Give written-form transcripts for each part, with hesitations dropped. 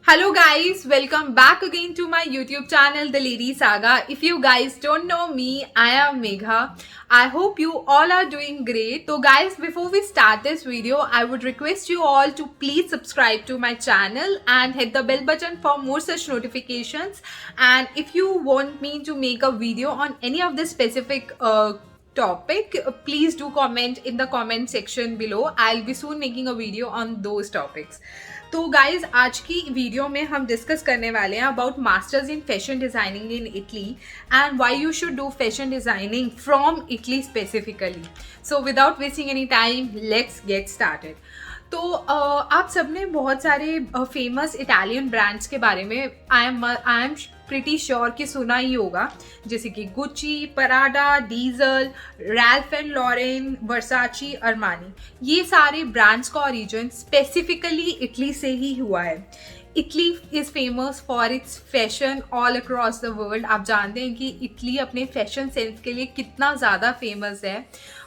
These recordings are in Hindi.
Hello guys, welcome back again to my YouTube channel The Lady Saga. If you guys don't know me, I am Megha. I hope you all are doing great. So guys, before we start this video, I would request you all to please subscribe to my channel and hit the bell button for more such notifications. And if you want me to make a video on any of the specific topic, please do comment in the comment section below. I'll be soon making a video on those topics. तो गाइज आज की वीडियो में हम डिस्कस करने वाले हैं about masters in fashion designing in Italy and why you should do fashion designing from Italy specifically. So without wasting any time let's get started. तो आप सबने बहुत सारे फेमस इटालियन ब्रांड्स के बारे में आई एम प्रिटी श्योर कि सुना ही होगा, जैसे कि Gucci, Prada, Diesel, Ralph and Lauren, Versace, Armani. ये सारे ब्रांड्स का ओरिजिन स्पेसिफिकली इटली से ही हुआ है. Italy is famous for its fashion all across the world. आप जानते हैं कि इटली अपने फैशन सेंस के लिए कितना ज़्यादा फेमस है.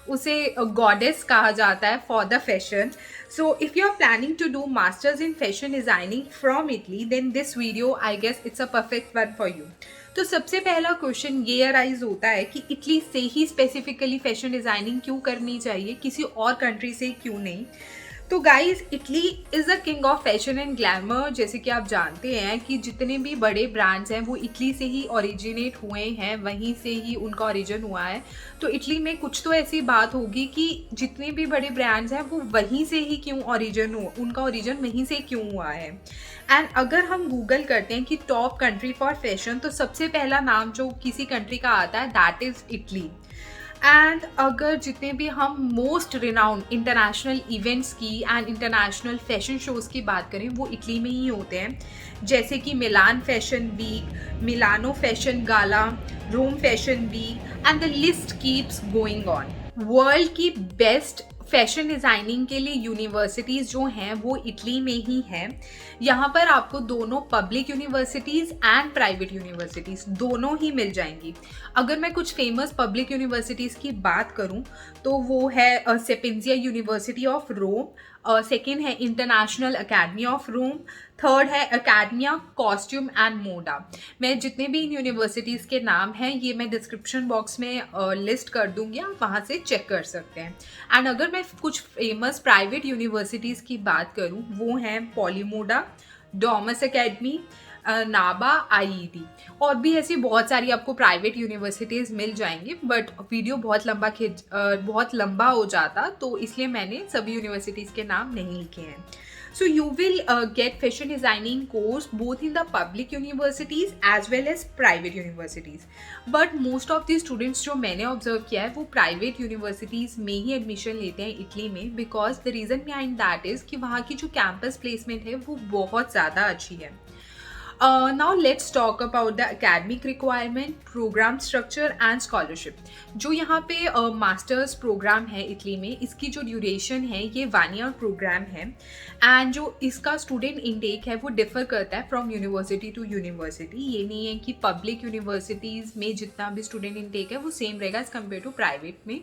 उसे गॉडेस कहा जाता है for the fashion. So if you are planning to do masters in fashion designing from Italy, then this video I guess it's a perfect one for you. तो सबसे पहला क्वेश्चन ये अराइज होता है कि इटली से ही स्पेसिफिकली फैशन डिज़ाइनिंग क्यों करनी चाहिए, किसी और कंट्री से क्यों नहीं. तो guys, Italy is the king of fashion and glamour. जैसे कि आप जानते हैं कि जितने भी बड़े ब्रांड्स हैं वो इटली से ही ओरिजिनेट हुए हैं, वहीं से ही उनका ओरिजिन हुआ है. तो इटली में कुछ तो ऐसी बात होगी कि जितने भी बड़े ब्रांड्स हैं वो वहीं से ही क्यों ओरिजिन हुआ, उनका ओरिजिन वहीं से क्यों हुआ है. एंड अगर हम गूगल करते हैं कि टॉप कंट्री फॉर फैशन, तो सबसे पहला नाम जो किसी कंट्री का आता है दैट इज़ इटली. एंड अगर जितने भी हम मोस्ट रिनाउंड इंटरनेशनल इवेंट्स की एंड इंटरनेशनल फैशन शोज़ की बात करें, वो इटली में ही होते हैं. जैसे कि Milan fashion week, Milano fashion gala, Rome fashion week and the list keeps going on. World की बेस्ट फैशन डिज़ाइनिंग के लिए यूनिवर्सिटीज़ जो हैं वो इटली में ही हैं. यहाँ पर आपको दोनों public universities and private universities दोनों ही मिल जाएंगी. अगर मैं कुछ फेमस पब्लिक यूनिवर्सिटीज़ की बात करूँ तो वो है Sapienza university of Rome, second है international academy of Rome, third है अकेडमिया कॉस्ट्यूम एंड मोडा. मैं जितने भी इन यूनिवर्सिटीज़ के नाम हैं ये मैं डिस्क्रिप्शन बॉक्स में लिस्ट कर दूंगी, आप वहाँ से चेक कर सकते हैं. एंड अगर मैं कुछ फेमस प्राइवेट यूनिवर्सिटीज़ की बात करूँ, वो हैं पॉलीमोडा, डॉमस अकेडमी, नाबा, आईईटी. और भी ऐसी बहुत सारी आपको प्राइवेट यूनिवर्सिटीज़ मिल जाएंगी, बट वीडियो बहुत लंबा हो जाता, तो इसलिए मैंने सभी यूनिवर्सिटीज़ के नाम नहीं लिखे हैं. So you will get fashion designing course both in the public universities as well as private universities. But most of the students जो मैंने ऑब्जर्व किया है वो प्राइवेट यूनिवर्सिटीज़ में ही एडमिशन लेते हैं इटली में, because the reason behind that is कि वहाँ की जो कैंपस प्लेसमेंट है वो बहुत ज़्यादा अच्छी है. Now let's talk about the academic requirement, program structure and scholarship. जो यहाँ पे मास्टर्स प्रोग्राम है इटली में, इसकी जो ड्यूरेशन है ये 1 ईयर प्रोग्राम है. एंड जो इसका स्टूडेंट इनटेक है वो डिफ़र करता है फ्रॉम यूनिवर्सिटी टू यूनिवर्सिटी. ये नहीं है कि पब्लिक यूनिवर्सिटीज़ में जितना भी स्टूडेंट इनटेक है वो सेम रहेगा एज़ कम्पेयर टू प्राइवेट में.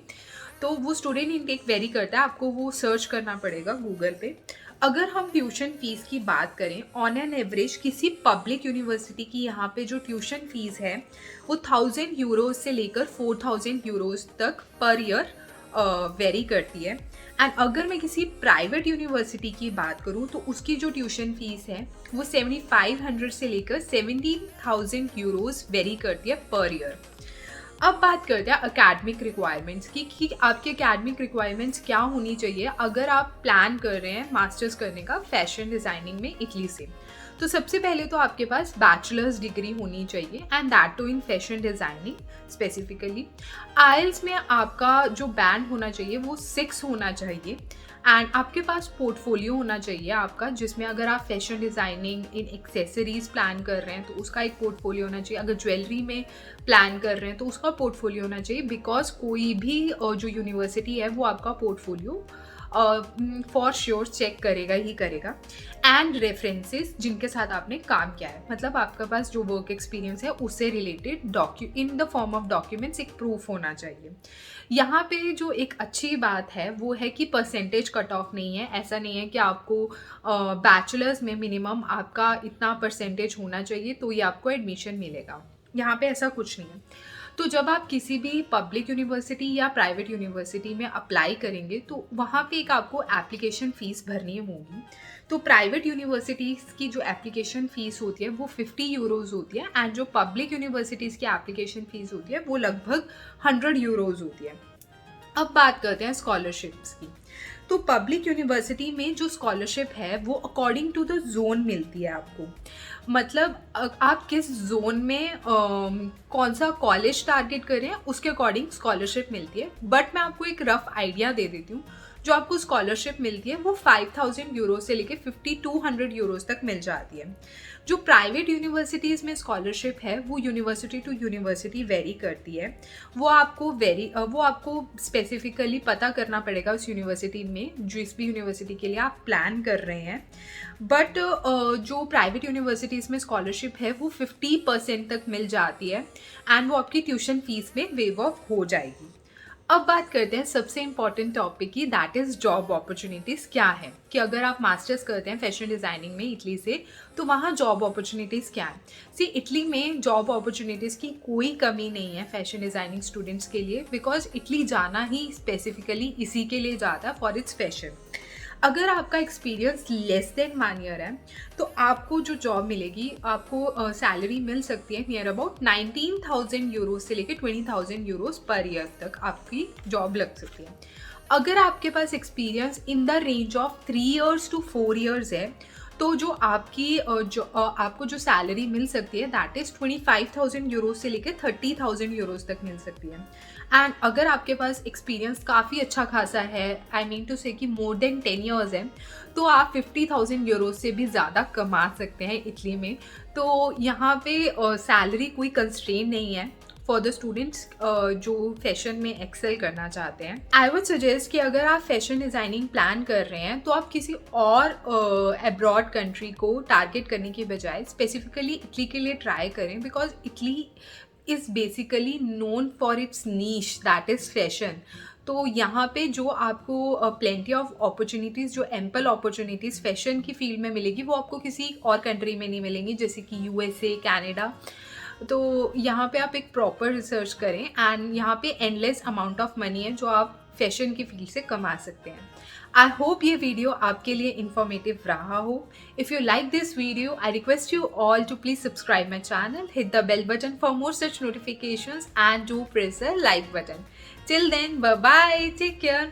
तो वो स्टूडेंट इनटेक वेरी करता है, आपको वो सर्च करना पड़ेगा गूगल पे. अगर हम ट्यूशन फ़ीस की बात करें, ऑन एन एवरेज किसी पब्लिक यूनिवर्सिटी की यहाँ पे जो ट्यूशन फ़ीस है वो 1000 यूरोज़ से लेकर 4000 यूरोज़ तक पर ईयर वेरी करती है. एंड अगर मैं किसी प्राइवेट यूनिवर्सिटी की बात करूँ तो उसकी जो ट्यूशन फ़ीस है वो 7500 से लेकर 17000 यूरोज़ वेरी करती है पर ईयर. अब बात करते हैं अकेडमिक रिक्वायरमेंट्स की कि आपके अकेडमिक रिक्वायरमेंट्स क्या होनी चाहिए अगर आप प्लान कर रहे हैं मास्टर्स करने का फैशन डिज़ाइनिंग में इटली से. तो सबसे पहले तो आपके पास बैचलर्स डिग्री होनी चाहिए and that too in fashion designing specifically. आइल्स में आपका जो बैंड होना चाहिए वो 6 होना चाहिए. एंड आपके पास पोर्टफोलियो होना चाहिए आपका, जिसमें अगर आप फैशन डिज़ाइनिंग इन एक्सेसरीज़ प्लान कर रहे हैं तो उसका एक पोर्टफोलियो होना चाहिए. अगर ज्वेलरी में प्लान कर रहे हैं तो उसका पोर्टफोलियो होना चाहिए, बिकॉज कोई भी जो यूनिवर्सिटी है वो आपका पोर्टफोलियो फॉर श्योर चेक करेगा ही करेगा। एंड रेफरेंसेस जिनके साथ आपने काम किया है, मतलब आपके पास जो वर्क एक्सपीरियंस है उससे related in the form of documents एक प्रूफ होना चाहिए। यहाँ पे जो एक अच्छी बात है वो है कि परसेंटेज कट ऑफ नहीं है। ऐसा नहीं है कि आपको बैचलर्स में मिनिमम आपका इतना परसेंटेज होना चाहिए तो ये आपको एडमिशन मिलेगा, यहाँ पे ऐसा कुछ नहीं है। तो जब आप किसी भी पब्लिक यूनिवर्सिटी या प्राइवेट यूनिवर्सिटी में अप्लाई करेंगे तो वहाँ पे एक आपको एप्लीकेशन फ़ीस भरनी होगी। तो प्राइवेट यूनिवर्सिटीज़ की जो एप्लीकेशन फ़ीस होती है वो 50 यूरोज़ होती है, एंड जो पब्लिक यूनिवर्सिटीज़ की एप्लीकेशन फ़ीस होती है वो लगभग 100 यूरोज़ होती है। अब बात करते हैं स्कॉलरशिप्स की। तो पब्लिक यूनिवर्सिटी में जो स्कॉलरशिप है वो अकॉर्डिंग टू द जोन मिलती है आपको, मतलब आप किस जोन में कौन सा कॉलेज टारगेट कर रहे हैं उसके अकॉर्डिंग स्कॉलरशिप मिलती है। बट मैं आपको एक रफ आइडिया दे देती हूँ। जो आपको स्कॉलरशिप मिलती है वो 5000 यूरो से लेके 5200 यूरोज तक मिल जाती है। जो प्राइवेट यूनिवर्सिटीज़ में स्कॉलरशिप है वो यूनिवर्सिटी टू यूनिवर्सिटी वेरी करती है। वो आपको स्पेसिफिकली पता करना पड़ेगा उस यूनिवर्सिटी में, जिस भी यूनिवर्सिटी के लिए आप प्लान कर रहे हैं। बट जो प्राइवेट यूनिवर्सिटीज़ में स्कॉलरशिप है वो 50% तक मिल जाती है, एंड वो आपकी ट्यूशन फीस में वेव ऑफ हो जाएगी। अब बात करते हैं सबसे इम्पॉर्टेंट टॉपिक की, दैट इज़ जॉब अपॉर्चुनिटीज़ क्या है। कि अगर आप मास्टर्स करते हैं फैशन डिज़ाइनिंग में इटली से तो वहाँ जॉब अपॉर्चुनिटीज़ क्या है। सी इटली में जॉब अपॉर्चुनिटीज़ की कोई कमी नहीं है फैशन डिज़ाइनिंग स्टूडेंट्स के लिए, बिकॉज इटली जाना ही स्पेसिफिकली इसी के लिए जाता है, फॉर इट्स फैशन। अगर आपका एक्सपीरियंस लेस देन 1 ईयर है तो आपको जो जॉब मिलेगी, आपको सैलरी मिल सकती है नियर अबाउट 19,000 यूरोज से लेकर 20,000 यूरोज पर ईयर तक आपकी जॉब लग सकती है। अगर आपके पास experience in the range of 3 years to 4 years है तो जो आपको जो सैलरी मिल सकती है दैट इज़ 25,000 यूरोज से लेकर 30,000 यूरोज तक मिल सकती है। एंड अगर आपके पास एक्सपीरियंस काफ़ी अच्छा खासा है, आई मीन टू से कि मोर देन 10 years है, तो आप 50,000 यूरोज से भी ज़्यादा कमा सकते हैं इटली में। तो यहाँ पे सैलरी कोई कंस्ट्रेन नहीं है फॉर द स्टूडेंट्स जो फैशन में एक्सेल करना चाहते हैं। आई वुड सजेस्ट कि अगर आप फैशन डिज़ाइनिंग प्लान कर रहे हैं तो आप किसी और अब्रॉड कंट्री को टारगेट करने की बजाय स्पेसिफिकली इटली के लिए ट्राई करें, because Italy is basically known for its niche that is fashion. तो यहाँ पे जो आपको प्लेंटी ऑफ अपॉर्चुनिटीज़, जो एम्पल अपॉर्चुनिटीज़ फैशन की फील्ड में मिलेगी वो आपको किसी और कंट्री में नहीं मिलेंगी, जैसे कि USA, कनाडा। तो यहाँ पे आप एक प्रॉपर रिसर्च करें, एंड यहाँ पे एंडलेस अमाउंट ऑफ मनी है जो आप फैशन की फील्ड से कमा सकते हैं। आई होप ये वीडियो आपके लिए इन्फॉर्मेटिव रहा हो। If you like this video I request you all to please subscribe my channel, hit the bell button for more such notifications and do press the like button. Till then, bye bye, take care.